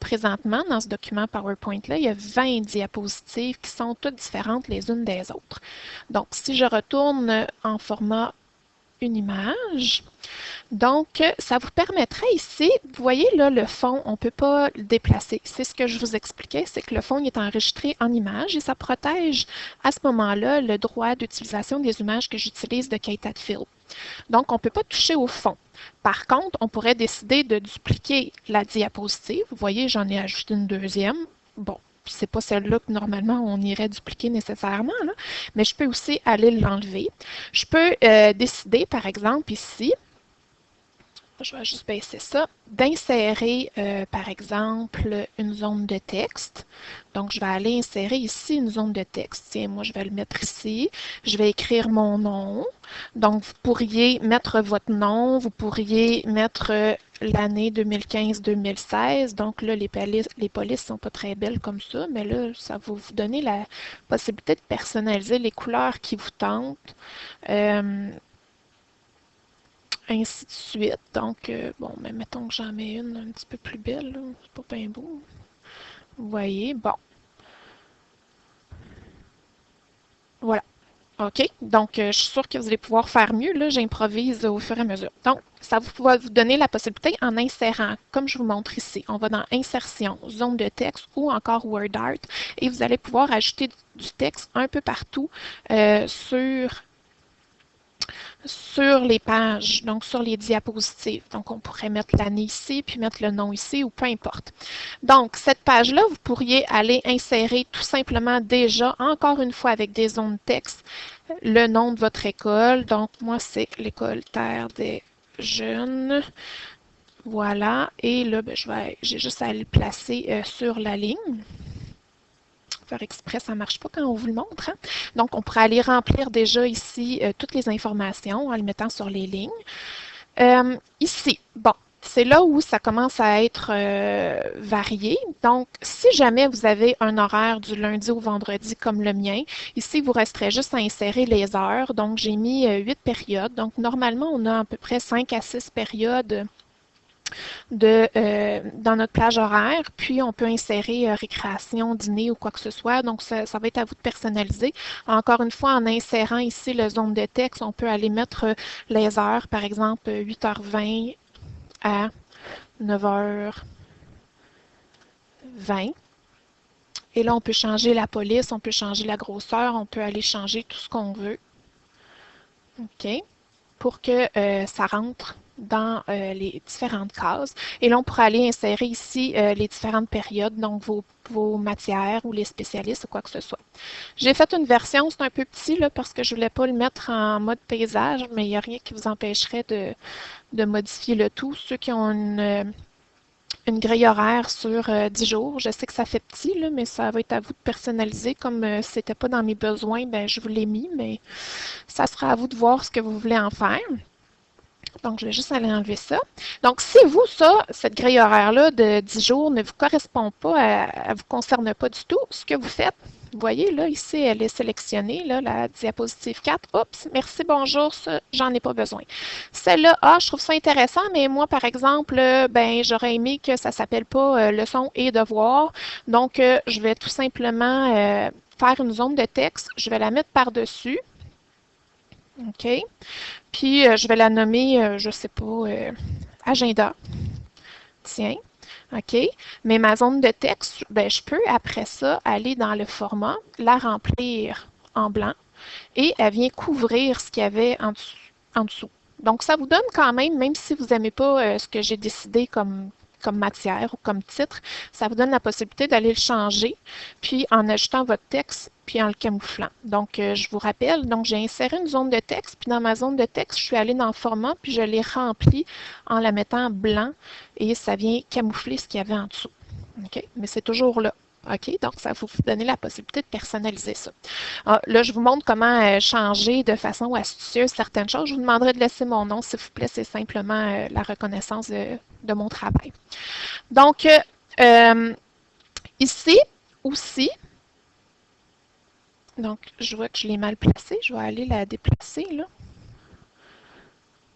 présentement, dans ce document PowerPoint-là, il y a 20 diapositives qui sont toutes différentes les unes des autres. Donc, si je retourne en format une image, donc, ça vous permettrait ici, vous voyez là, le fond, on ne peut pas le déplacer. C'est ce que je vous expliquais, c'est que le fond il est enregistré en image et ça protège à ce moment-là le droit d'utilisation des images que j'utilise de KTAT Fill. Donc, on ne peut pas toucher au fond. Par contre, on pourrait décider de dupliquer la diapositive. Vous voyez, j'en ai ajouté une deuxième. Bon, c'est pas celle-là que normalement on irait dupliquer nécessairement, là, mais je peux aussi aller l'enlever. Je peux décider, par exemple, ici, je vais juste baisser ça, d'insérer, par exemple, une zone de texte. Donc, je vais aller insérer ici une zone de texte. Tiens, moi, je vais le mettre ici. Je vais écrire mon nom. Donc, vous pourriez mettre votre nom. Vous pourriez mettre l'année 2015-2016. Donc, là, les polices sont pas très belles comme ça, mais là, ça va vous donner la possibilité de personnaliser les couleurs qui vous tentent. Ainsi de suite. Donc, bon, mais mettons que j'en mets une un petit peu plus belle, là. C'est pas bien beau. Vous voyez, bon. Voilà. OK? Donc, je suis sûre que vous allez pouvoir faire mieux. Là, j'improvise au fur et à mesure. Donc, ça va vous donner la possibilité en insérant, comme je vous montre ici. On va dans Insertion, Zone de texte ou encore WordArt et vous allez pouvoir ajouter du texte un peu partout sur les pages, donc sur les diapositives. Donc, on pourrait mettre l'année ici, puis mettre le nom ici, ou peu importe. Donc, cette page-là, vous pourriez aller insérer tout simplement déjà, encore une fois avec des zones de texte, le nom de votre école. Donc, moi, c'est l'École Terre des Jeunes. Voilà. Et là, ben, j'ai juste à aller le placer sur la ligne. Faire exprès, ça ne marche pas quand on vous le montre. Hein? Donc, on pourrait aller remplir déjà ici toutes les informations en les mettant sur les lignes. Ici, bon, c'est là où ça commence à être varié. Donc, si jamais vous avez un horaire du lundi au vendredi comme le mien, ici, vous resterez juste à insérer les heures. Donc, j'ai mis 8 périodes. Donc, normalement, on a à peu près 5 à 6 périodes dans notre plage horaire, puis on peut insérer récréation, dîner ou quoi que ce soit. Donc, ça va être à vous de personnaliser. Encore une fois, en insérant ici le zone de texte, on peut aller mettre les heures, par exemple 8h20 à 9h20. Et là, on peut changer la police, on peut changer la grosseur, on peut aller changer tout ce qu'on veut. OK? Pour que ça rentre dans les différentes cases. Et là, on pourra aller insérer ici les différentes périodes, donc vos matières ou les spécialistes ou quoi que ce soit. J'ai fait une version, c'est un peu petit là, parce que je ne voulais pas le mettre en mode paysage, mais il n'y a rien qui vous empêcherait de modifier le tout. Ceux qui ont une grille horaire sur 10 jours. Je sais que ça fait petit, là, mais ça va être à vous de personnaliser. Comme ce n'était pas dans mes besoins, ben, je vous l'ai mis, mais ça sera à vous de voir ce que vous voulez en faire. Donc, je vais juste aller enlever ça. Donc, si vous, cette grille horaire-là de 10 jours ne vous correspond pas, elle ne vous concerne pas du tout, ce que vous faites, vous voyez, là, ici, elle est sélectionnée, là, la diapositive 4. Oups, merci, bonjour, ça, j'en ai pas besoin. Celle-là, je trouve ça intéressant, mais moi, par exemple, ben, j'aurais aimé que ça ne s'appelle pas leçon et devoir. Donc, je vais tout simplement faire une zone de texte. Je vais la mettre par-dessus. OK. Puis, je vais la nommer, je ne sais pas, agenda. Tiens. OK. Mais ma zone de texte, ben, je peux, après ça, aller dans le format, la remplir en blanc et elle vient couvrir ce qu'il y avait en dessous. Donc, ça vous donne quand même si vous n'aimez pas ce que j'ai décidé comme matière ou comme titre, ça vous donne la possibilité d'aller le changer, puis en ajoutant votre texte, puis en le camouflant. Donc, je vous rappelle, donc j'ai inséré une zone de texte, puis dans ma zone de texte, je suis allée dans le format, puis je l'ai rempli en la mettant blanc, et ça vient camoufler ce qu'il y avait en dessous. OK? Mais c'est toujours là. OK? Donc, ça va vous donner la possibilité de personnaliser ça. Là, je vous montre comment changer de façon astucieuse certaines choses. Je vous demanderai de laisser mon nom, s'il vous plaît. C'est simplement la reconnaissance de mon travail. Donc, ici aussi, donc, je vois que je l'ai mal placée. Je vais aller la déplacer, là.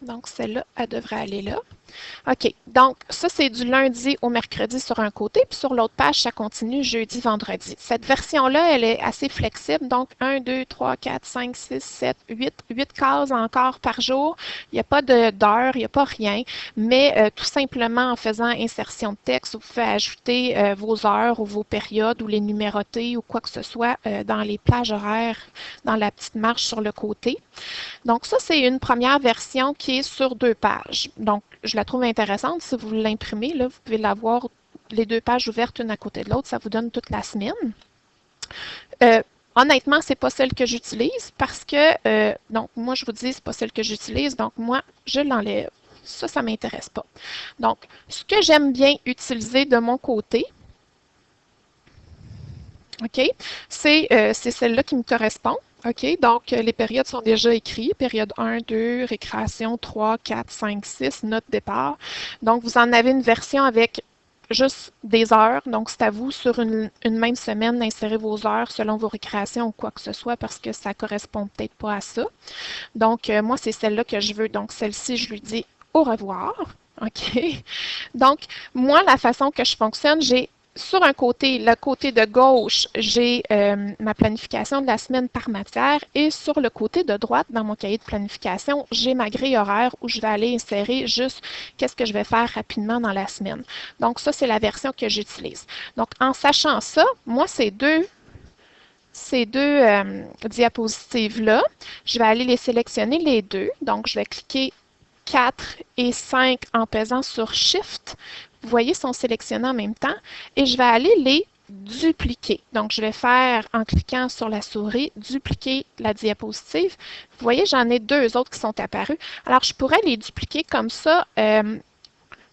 Donc, celle-là, elle devrait aller là. OK. Donc, ça, c'est du lundi au mercredi sur un côté, puis sur l'autre page, ça continue jeudi, vendredi. Cette version-là, elle est assez flexible. Donc, 1, 2, 3, 4, 5, 6, 7, 8 cases encore par jour. Il n'y a pas d'heure, il n'y a pas rien. Mais tout simplement, en faisant insertion de texte, vous pouvez ajouter vos heures ou vos périodes ou les numéroter ou quoi que ce soit dans les plages horaires, dans la petite marge sur le côté. Donc, ça, c'est une première version qui est sur 2 pages. Donc, je la trouve intéressante. Si vous l'imprimez, là, vous pouvez l'avoir les 2 pages ouvertes une à côté de l'autre. Ça vous donne toute la semaine. Honnêtement, c'est pas celle que j'utilise parce que, donc, moi, je vous dis, c'est pas celle que j'utilise. Donc, moi, je l'enlève. Ça m'intéresse pas. Donc, ce que j'aime bien utiliser de mon côté, OK, c'est celle-là qui me correspond. OK, donc les périodes sont déjà écrites. Période 1, 2, récréation 3, 4, 5, 6, note départ. Donc, vous en avez une version avec juste des heures. Donc, c'est à vous sur une même semaine d'insérer vos heures selon vos récréations ou quoi que ce soit parce que ça ne correspond peut-être pas à ça. Donc, moi, c'est celle-là que je veux. Donc, celle-ci, je lui dis au revoir. OK. Donc, moi, la façon que je fonctionne, j'ai sur un côté, le côté de gauche, j'ai ma planification de la semaine par matière et sur le côté de droite, dans mon cahier de planification, j'ai ma grille horaire où je vais aller insérer juste qu'est-ce que je vais faire rapidement dans la semaine. Donc, ça, c'est la version que j'utilise. Donc, en sachant ça, moi, ces deux diapositives-là, je vais aller les sélectionner les deux. Donc, je vais cliquer 4 et 5 en pesant sur Shift. Vous voyez, sont sélectionnés en même temps. Et je vais aller les dupliquer. Donc, je vais faire, en cliquant sur la souris, dupliquer la diapositive. Vous voyez, j'en ai 2 autres qui sont apparus. Alors, je pourrais les dupliquer comme ça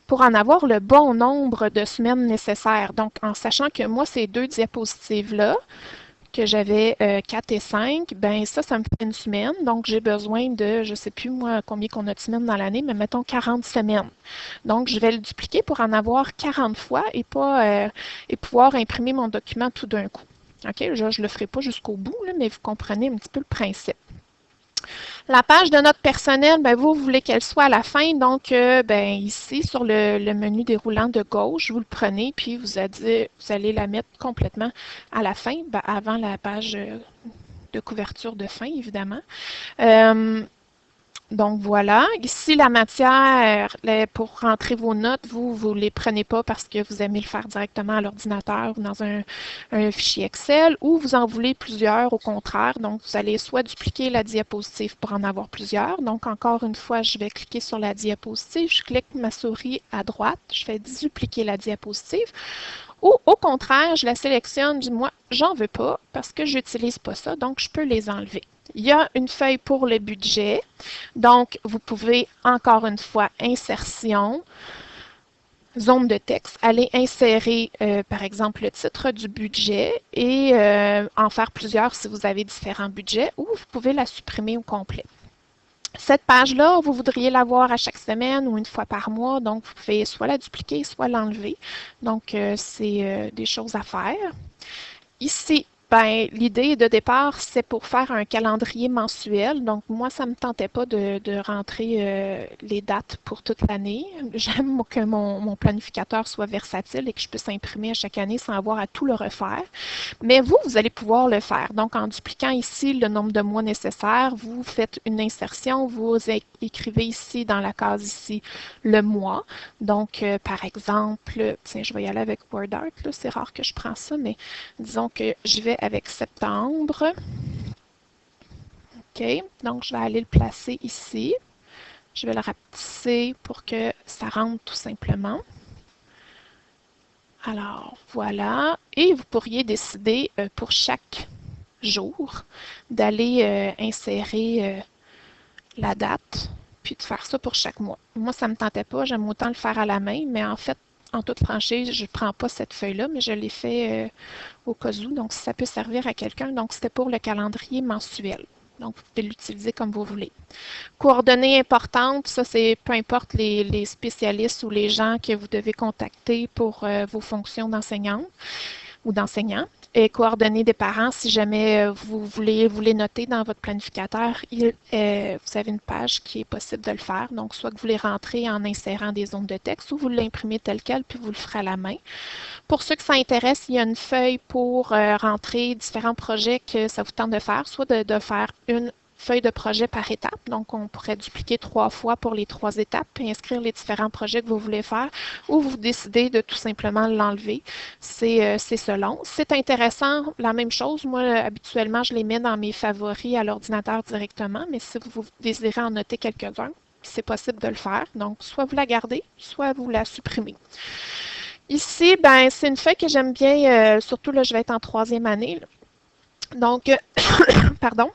pour en avoir le bon nombre de semaines nécessaires. Donc, en sachant que moi, ces 2 diapositives-là, que j'avais 4 et 5, ben ça me fait une semaine. Donc, j'ai besoin de, je ne sais plus moi combien qu'on a de semaines dans l'année, mais mettons 40 semaines. Donc, je vais le dupliquer pour en avoir 40 fois et pouvoir imprimer mon document tout d'un coup. OK? Je ne le ferai pas jusqu'au bout, là, mais vous comprenez un petit peu le principe. La page de notes personnelles, ben, vous voulez qu'elle soit à la fin, donc ben, ici, sur le menu déroulant de gauche, vous le prenez, puis vous allez la mettre complètement à la fin, ben, avant la page de couverture de fin, évidemment. Donc voilà, ici la matière, pour rentrer vos notes, vous ne les prenez pas parce que vous aimez le faire directement à l'ordinateur ou dans un fichier Excel, ou vous en voulez plusieurs au contraire. Donc vous allez soit dupliquer la diapositive pour en avoir plusieurs. Donc encore une fois, je vais cliquer sur la diapositive, je clique ma souris à droite, je fais dupliquer la diapositive. Ou au contraire, je la sélectionne, je dis moi, j'en veux pas parce que je n'utilise pas ça, donc je peux les enlever. Il y a une feuille pour le budget. Donc, vous pouvez, encore une fois, insertion, zone de texte, aller insérer, par exemple, le titre du budget et en faire plusieurs si vous avez différents budgets ou vous pouvez la supprimer au complet. Cette page-là, vous voudriez la voir à chaque semaine ou une fois par mois, donc vous pouvez soit la dupliquer, soit l'enlever. Donc, c'est des choses à faire. Ici, ben, l'idée de départ, c'est pour faire un calendrier mensuel. Donc, moi, ça ne me tentait pas de rentrer les dates pour toute l'année. J'aime que mon planificateur soit versatile et que je puisse imprimer à chaque année sans avoir à tout le refaire. Mais vous allez pouvoir le faire. Donc, en dupliquant ici le nombre de mois nécessaires, vous faites une insertion, vous écrivez ici dans la case ici le mois. Donc, par exemple, tiens, je vais y aller avec WordArt, c'est rare que je prends ça, mais disons que je vais avec septembre. OK, donc je vais aller le placer ici. Je vais le rapetisser pour que ça rentre tout simplement. Alors, voilà. Et vous pourriez décider pour chaque jour d'aller insérer la date, puis de faire ça pour chaque mois. Moi, ça ne me tentait pas. J'aime autant le faire à la main, mais en fait, en toute franchise, je ne prends pas cette feuille-là, mais je l'ai fait au cas où. Donc, si ça peut servir à quelqu'un. Donc, c'était pour le calendrier mensuel. Donc, vous pouvez l'utiliser comme vous voulez. Coordonnées importantes, ça c'est peu importe les spécialistes ou les gens que vous devez contacter pour vos fonctions d'enseignante ou d'enseignant. et coordonnées des parents. Si jamais vous voulez vous les noter dans votre planificateur, vous avez une page qui est possible de le faire. Donc, soit que vous les rentrez en insérant des zones de texte ou vous l'imprimez tel quel, puis vous le ferez à la main. Pour ceux que ça intéresse, il y a une feuille pour rentrer différents projets que ça vous tente de faire, soit de faire une feuille de projet par étape. Donc, on pourrait dupliquer 3 fois pour les 3 étapes et inscrire les différents projets que vous voulez faire ou vous décidez de tout simplement l'enlever. C'est selon. C'est intéressant, la même chose. Moi, habituellement, je les mets dans mes favoris à l'ordinateur directement, mais si vous désirez en noter quelques-uns, c'est possible de le faire. Donc, soit vous la gardez, soit vous la supprimez. Ici, ben, c'est une feuille que j'aime bien, surtout là, je vais être en 3e année. Là. Donc, pardon.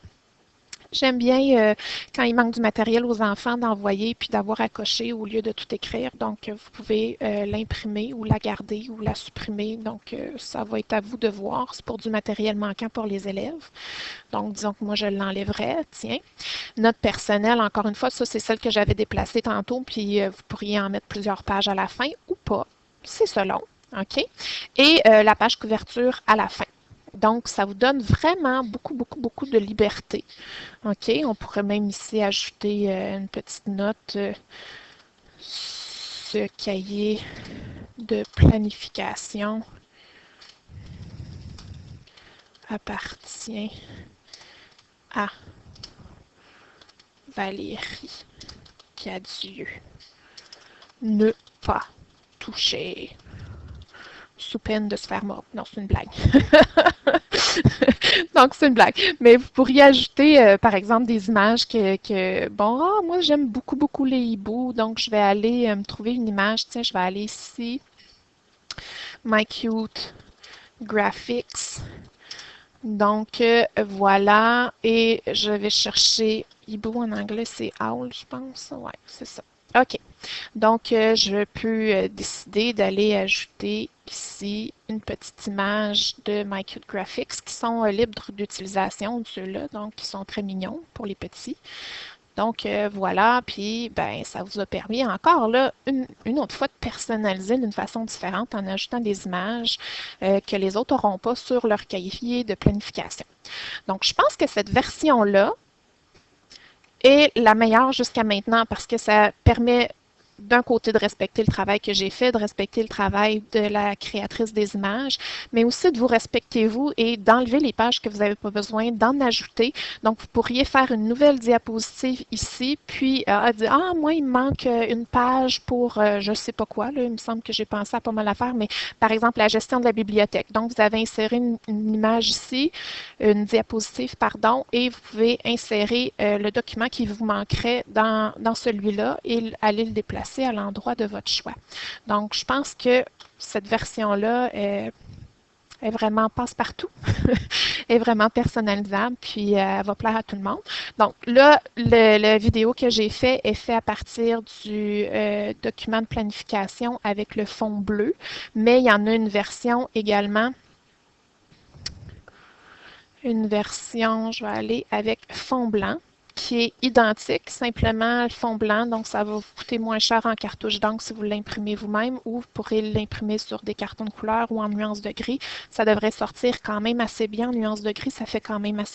J'aime bien quand il manque du matériel aux enfants d'envoyer puis d'avoir à cocher au lieu de tout écrire. Donc, vous pouvez l'imprimer ou la garder ou la supprimer. Donc, ça va être à vous de voir. C'est pour du matériel manquant pour les élèves. Donc, disons que moi, je l'enlèverais. Tiens. Note personnelle, encore une fois, ça, c'est celle que j'avais déplacée tantôt. Puis, vous pourriez en mettre plusieurs pages à la fin ou pas. C'est selon. OK? Et la page couverture à la fin. Donc, ça vous donne vraiment beaucoup de liberté. OK, on pourrait même ici ajouter une petite note. Ce cahier de planification appartient à Valérie Cadieux. Ne pas toucher. Sous peine de se faire mordre. Non, c'est une blague. Donc, c'est une blague. Mais vous pourriez ajouter, par exemple, des images bon, moi, j'aime beaucoup les hiboux, donc je vais aller me trouver une image. Tiens, je vais aller ici. My Cute Graphics. Donc, voilà. Et je vais chercher hibou en anglais, c'est owl, je pense. Ouais, c'est ça. OK. Donc, je peux décider d'aller ajouter ici une petite image de My Cute Graphics qui sont libres d'utilisation, ceux-là, donc qui sont très mignons pour les petits. Donc, voilà, puis ben, ça vous a permis encore là, une autre fois de personnaliser d'une façon différente en ajoutant des images que les autres n'auront pas sur leur cahier de planification. Donc, je pense que cette version-là est la meilleure jusqu'à maintenant parce que ça permet d'un côté de respecter le travail que j'ai fait, de respecter le travail de la créatrice des images, mais aussi de vous respecter vous et d'enlever les pages que vous n'avez pas besoin, d'en ajouter. Donc, vous pourriez faire une nouvelle diapositive ici, puis dire, ah, moi, il me manque une page pour je ne sais pas quoi, là, il me semble que j'ai pensé à pas mal à faire, mais par exemple, la gestion de la bibliothèque. Donc, vous avez inséré une image ici, une diapositive, pardon, et vous pouvez insérer le document qui vous manquerait dans celui-là et aller le déplacer à l'endroit de votre choix. Donc, je pense que cette version-là est vraiment passe-partout, est vraiment personnalisable, puis elle va plaire à tout le monde. Donc là, la vidéo que j'ai fait est faite à partir du document de planification avec le fond bleu, mais il y en a une version également, je vais aller avec fond blanc, qui est identique, simplement le fond blanc, donc ça va vous coûter moins cher en cartouche d'encre si vous l'imprimez vous-même ou vous pourrez l'imprimer sur des cartons de couleur ou en nuances de gris. Ça devrait sortir quand même assez bien en nuances de gris, ça fait quand même assez